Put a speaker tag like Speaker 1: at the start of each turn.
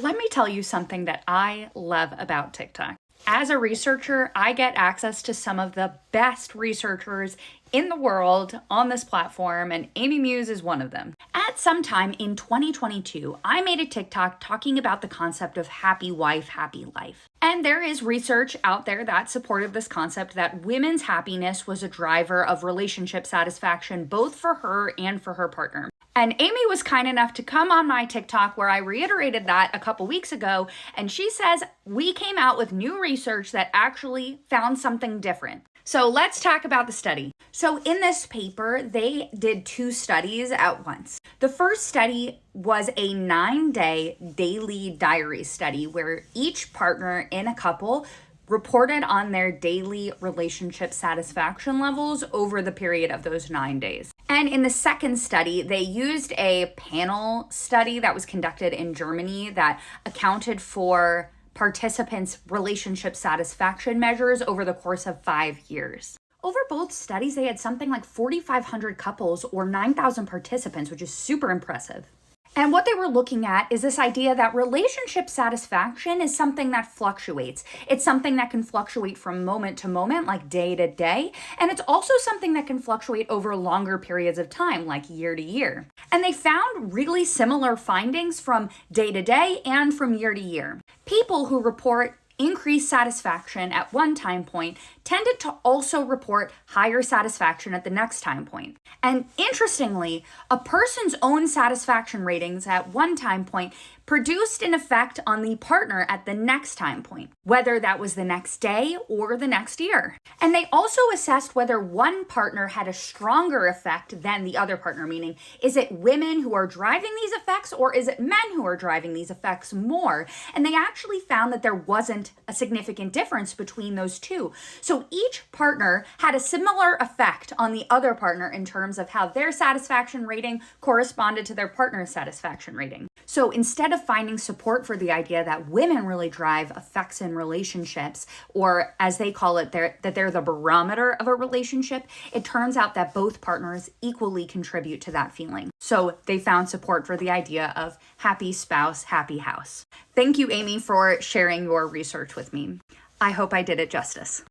Speaker 1: Let me tell you something that I love about TikTok. As a researcher, I get access to some of the best researchers in the world on this platform, and Amy Muse is one of them. At some time in 2022, I made a TikTok talking about the concept of happy wife, happy life. And there is research out there that supported this concept that women's happiness was a driver of relationship satisfaction, both for her and for her partner. And Amy was kind enough to come on my TikTok where I reiterated that a couple weeks ago, and she says we came out with new research that actually found something different. So let's talk about the study. So in this paper, they did two studies at once. The first study was a 9-day daily diary study where each partner in a couple reported on their daily relationship satisfaction levels over the period of those 9 days. And in the second study, they used a panel study that was conducted in Germany that accounted for participants' relationship satisfaction measures over the course of 5 years. Over both studies, they had something like 4,500 couples or 9,000 participants, which is super impressive. And what they were looking at is this idea that relationship satisfaction is something that fluctuates. It's something that can fluctuate from moment to moment, like day to day. And it's also something that can fluctuate over longer periods of time, like year to year. And they found really similar findings from day to day and from year to year. People who report increased satisfaction at one time point tended to also report higher satisfaction at the next time point. And interestingly, a person's own satisfaction ratings at one time point produced an effect on the partner at the next time point, whether that was the next day or the next year. And they also assessed whether one partner had a stronger effect than the other partner, meaning is it women who are driving these effects or is it men who are driving these effects more? And they actually found that there wasn't a significant difference between those two. So each partner had a similar effect on the other partner in terms of how their satisfaction rating corresponded to their partner's satisfaction rating. So instead of finding support for the idea that women really drive effects in relationships, or as they call it, that they're the barometer of a relationship, it turns out that both partners equally contribute to that feeling. So they found support for the idea of happy spouse, happy house. Thank you, Amy, for sharing your research with me. I hope I did it justice.